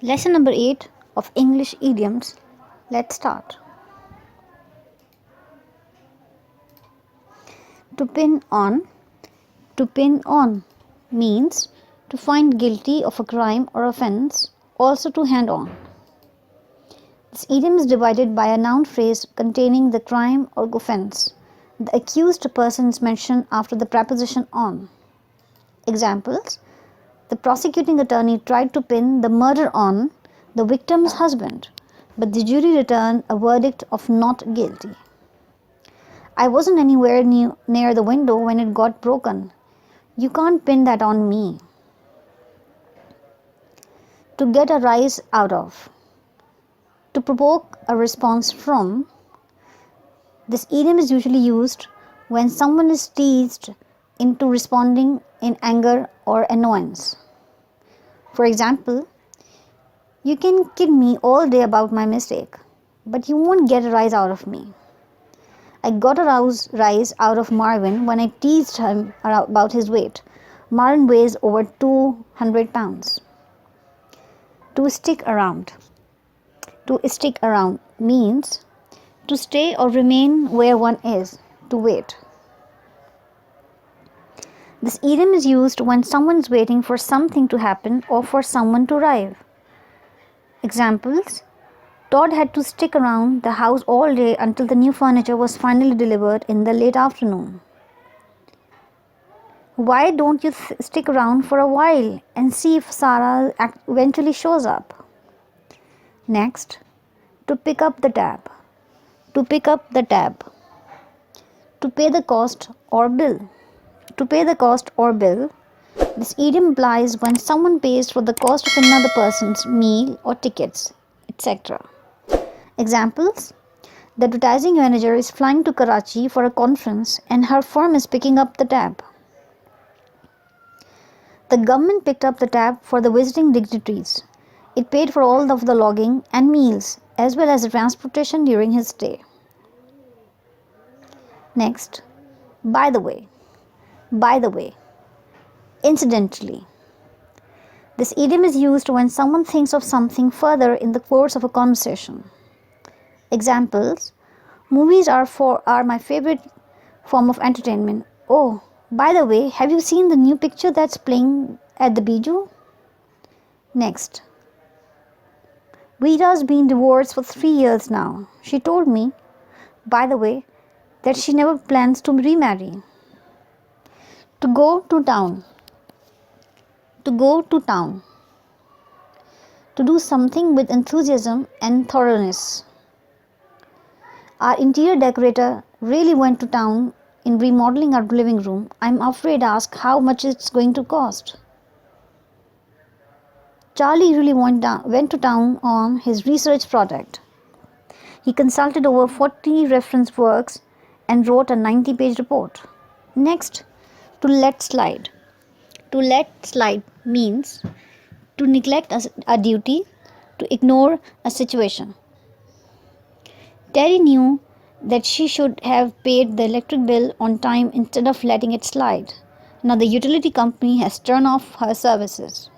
Lesson number 8 of English idioms. Let's start. To pin on. To pin on means to find guilty of a crime or offense, also to hand on. This idiom is divided by a noun phrase containing the crime or offense. The accused person is mentioned after the preposition on. Examples: the prosecuting attorney tried to pin the murder on the victim's husband, but the jury returned a verdict of not guilty. I wasn't anywhere near the window when it got broken. You can't pin that on me. To get a rise out of. To provoke a response from. This idiom is usually used when someone is teased into responding in anger or annoyance. For example, you can kid me all day about my mistake, but you won't get a rise out of me. I got a rise out of Marvin when I teased him about his weight. Marvin weighs over 200 pounds. To stick around. To stick around means to stay or remain where one is, to wait. This idiom is used when someone is waiting for something to happen or for someone to arrive. Examples: Todd had to stick around the house all day until the new furniture was finally delivered in the late afternoon. Why don't you stick around for a while and see if Sarah eventually shows up? Next, to pick up the tab. To pick up the tab. To pay the cost or bill. To pay the cost or bill. This idiom applies when someone pays for the cost of another person's meal or tickets, etc. Examples: the advertising manager is flying to Karachi for a conference and her firm is picking up the tab. The government picked up the tab for the visiting dignitaries. It paid for all of the lodging and meals as well as the transportation during his stay. Next, by the way. By the way. Incidentally. This idiom is used when someone thinks of something further in the course of a conversation. Examples: movies are my favorite form of entertainment. Oh, by the way, have you seen the new picture that's playing at the Bijou? Next. Rita's been divorced for 3 years now. She told me, by the way, that she never plans to remarry. To go to town. To go to town. To do something with enthusiasm and thoroughness. Our interior decorator really went to town in remodeling our living room. I'm afraid to ask how much it's going to cost. Charlie really went to town on his research project. He consulted over 40 reference works and wrote a 90-page report. Next, to let slide. To let slide means to neglect a duty, to ignore a situation. Terry knew that she should have paid the electric bill on time instead of letting it slide. Now the utility company has turned off her services.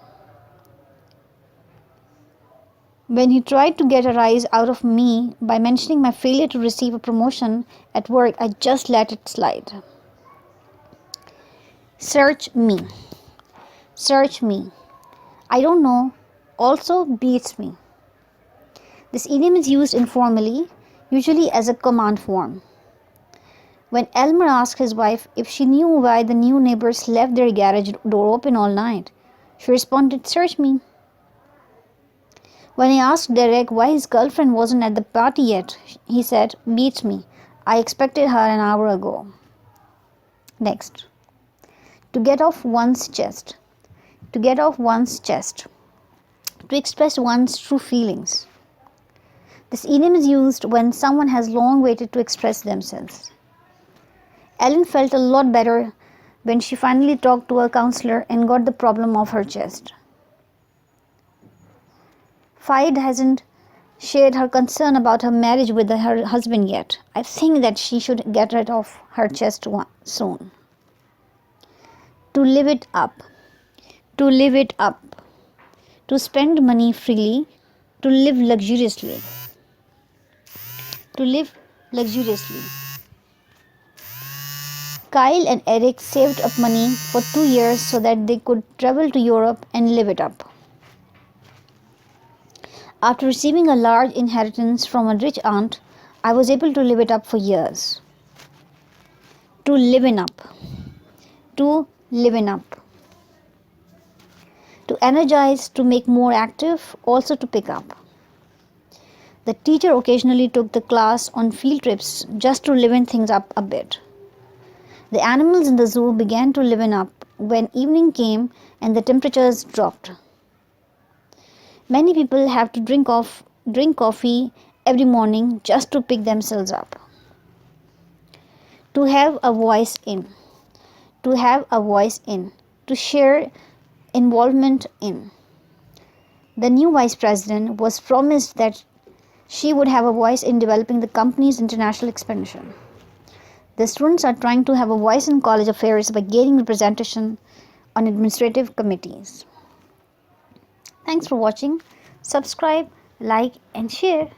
When he tried to get a rise out of me by mentioning my failure to receive a promotion at work, I just let it slide. Search me. Search me. I don't know also beats me. This idiom is used informally, usually as a command form. When Elmer asked his wife if she knew why the new neighbors left their garage door open all night, she responded, "Search me." When I asked Derek why his girlfriend wasn't at the party yet, he said, "Beats me. I expected her an hour ago." Next, to get off one's chest. To get off one's chest. To express one's true feelings. This idiom is used when someone has long waited to express themselves. Ellen felt a lot better when she finally talked to a counselor and got the problem off her chest. Fide hasn't shared her concern about her marriage with her husband yet. I think that she should get it off her chest soon. To live it up. To live it up. to spend money freely, to live luxuriously. To live luxuriously. Kyle and Eric saved up money for 2 years so that they could travel to Europe and live it up. After receiving a large inheritance from a rich aunt, I was able to live it up for years. To liven up. To liven up. To energize, to make more active, also to pick up. The teacher occasionally took the class on field trips just to liven things up a bit. The animals in the zoo began to liven up when evening came and the temperatures dropped. Many people have to drink coffee every morning just to pick themselves up. To have a voice in. To have a voice in. To share involvement in. The new vice president was promised that she would have a voice in developing the company's international expansion. The students are trying to have a voice in college affairs by gaining representation on administrative committees. Thanks for watching. Subscribe, like, and share.